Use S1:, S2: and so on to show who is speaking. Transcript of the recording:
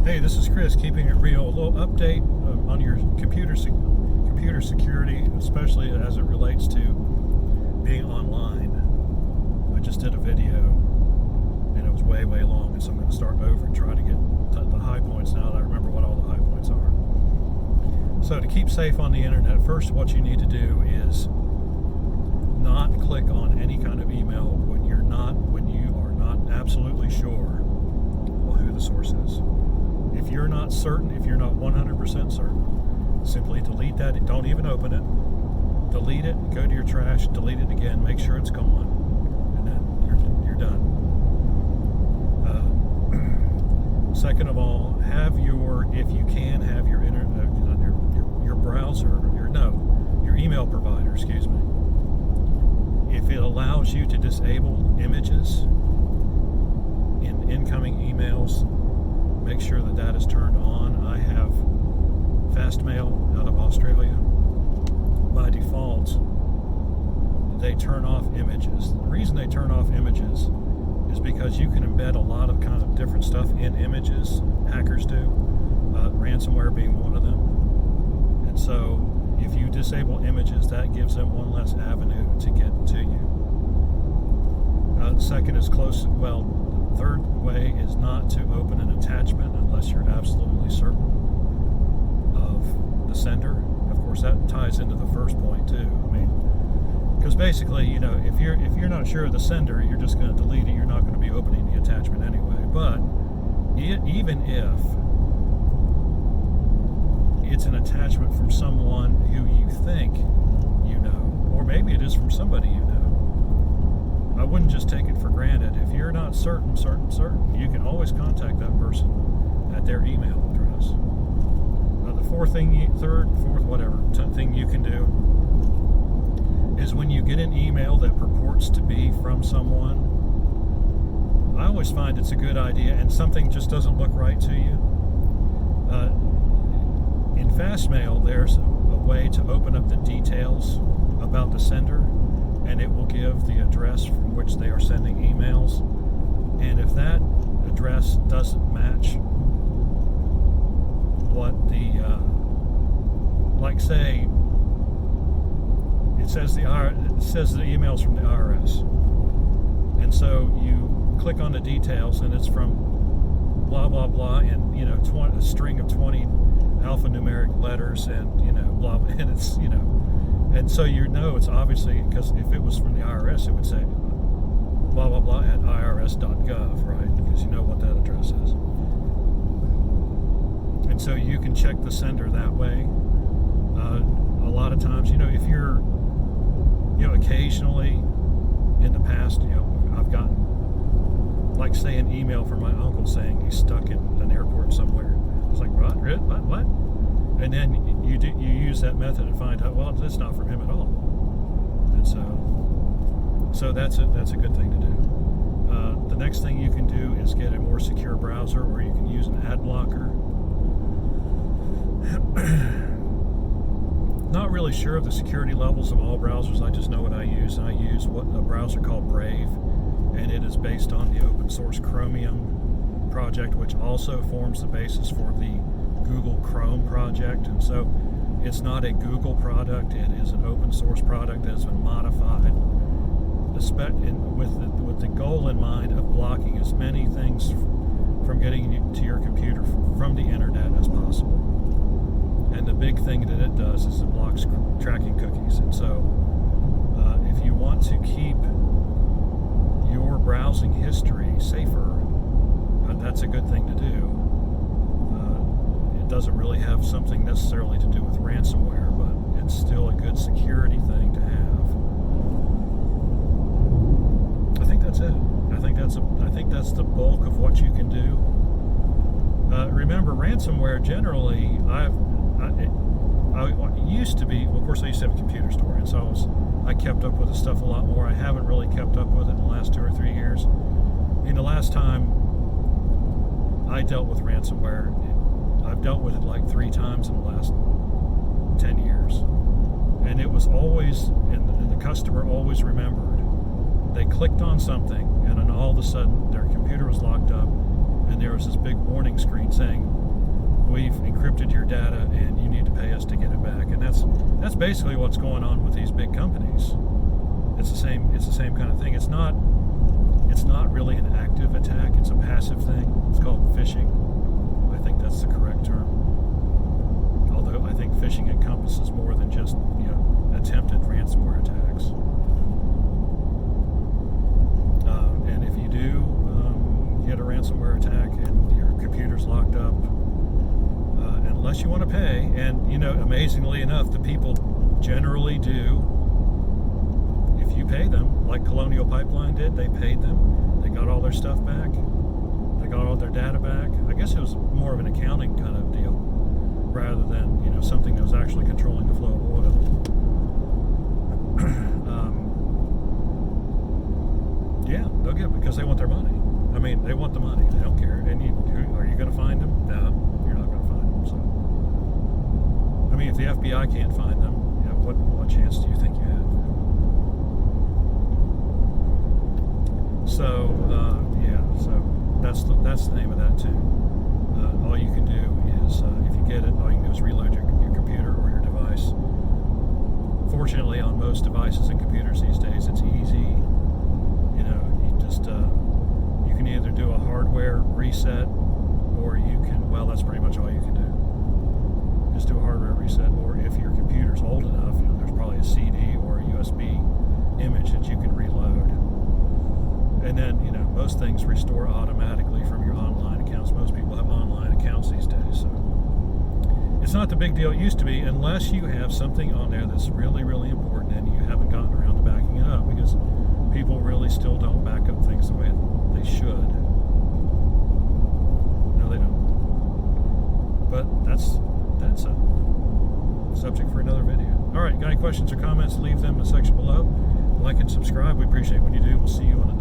S1: Hey, this is Chris, keeping it real. A little update on your computer security, especially as it relates to being online. I just did a video, and it was way long, and so I'm going to start over and try to get the high points now that I remember what all the high points are. So to keep safe on the internet, first what you need to do is not click on any kind of email when you are not absolutely sure who the source is. If you're not certain, if you're not 100% certain, simply delete that. Don't even open it. Delete it, go to your trash, delete it again, make sure it's gone, and then you're done. Second of all, if you can, have your internet, your browser, your email provider, excuse me. If it allows you to disable images in incoming emails, make sure that is turned on. I have Fastmail out of Australia. By default, they turn off images. The reason they turn off images is because you can embed a lot of kind of different stuff in images. Hackers do, ransomware being one of them. And so if you disable images, that gives them one less avenue to get to you. Second is third way is not to open an attachment unless you're absolutely certain of the sender. Of course, that ties into the first point too. I mean, because basically, if you're not sure of the sender, you're just going to delete it. You're not going to be opening the attachment anyway. But even if it's an attachment from someone who you think you know, or maybe it is from somebody you know, I wouldn't just take it for granted. If you're not certain, you can always contact that person at their email address. The thing you can do is when you get an email that purports to be from someone, I always find it's a good idea, and something just doesn't look right to you. In Fastmail, there's a way to open up the details about the sender, and it will give the address from which they are sending emails. And if that address doesn't match what say it says the emails from the IRS, and so you click on the details, and it's from blah blah blah, and a string of 20 alphanumeric letters, and blah, and it's and so it's obviously, because if it was from the IRS, it would say blah blah blah at irs.gov, right? Because you know what that address is. And so you can check the sender that way. A lot of times, if you're, occasionally in the past, I've gotten, like, say, an email from my uncle saying he's stuck in an airport somewhere. It's like, what? And then you use that method and find out, well, that's not from him at all. And so that's a good thing to do. The next thing you can do is get a more secure browser, or you can use an ad blocker. Not really sure of the security levels of all browsers. I just know what I use. And I use a browser called Brave, and it is based on the open source Chromium project, which also forms the basis for the Google Chrome project. And so it's not a Google product, it is an open source product that has been modified with the goal in mind of blocking as many things from getting to your computer from the internet as possible. And the big thing that it does is it blocks tracking cookies. And so if you want to keep your browsing history safer, that's a good thing to do. It doesn't really have something necessarily to do with ransomware, but it's still a good security thing to have. I think that's it. I think that's the bulk of what you can do. Remember, ransomware generally, I used to be, well, of course I used to have a computer store, and so I kept up with the stuff a lot more. I haven't really kept up with it in the last 2 or 3 years. The last time I dealt with ransomware, I've dealt with it like 3 times in the last 10 years. And it was always, and the customer always remembered, they clicked on something, and then all of a sudden their computer was locked up, and there was this big warning screen saying, that's basically what's going on with these big companies. It's the same kind of thing. It's not really an active attack. It's a passive thing. It's called phishing. I think that's the correct term. Although I think phishing encompasses more than just attempted ransomware attacks. And if you do get a ransomware attack and your computer's locked up, unless you want to pay, and amazingly enough, the people generally do. If you pay them, like Colonial Pipeline did, they paid them. They got all their stuff back. They got all their data back. I guess it was more of an accounting kind of deal, rather than something that was actually controlling the flow of oil. Yeah, they'll get it because they want their money. I mean, they want the money. They don't care. And are you going to find them? No, you're not going to find them. So, I mean, if the FBI can't find them, what chance do you think you have? So, so that's the name of that too. All you can do is, if you get it, all you can do is reload your computer or your device. Fortunately, on most devices and computers these days, it's easy. You can either do a hardware reset, or you can, that's pretty much all you can do. Just do a hardware reset, or if your computer's old enough, there's probably a CD or a USB image that you can reload. And then, most things restore automatically from your online accounts. Most people have online accounts these days, so it's not the big deal it used to be, unless you have something on there that's really, really important and you haven't gotten around to backing it up, because people really still don't back up things the way they should. No, they don't. But that's a subject for another video. All right, got any questions or comments, leave them in the section below. Like and subscribe. We appreciate when you do. We'll see you on the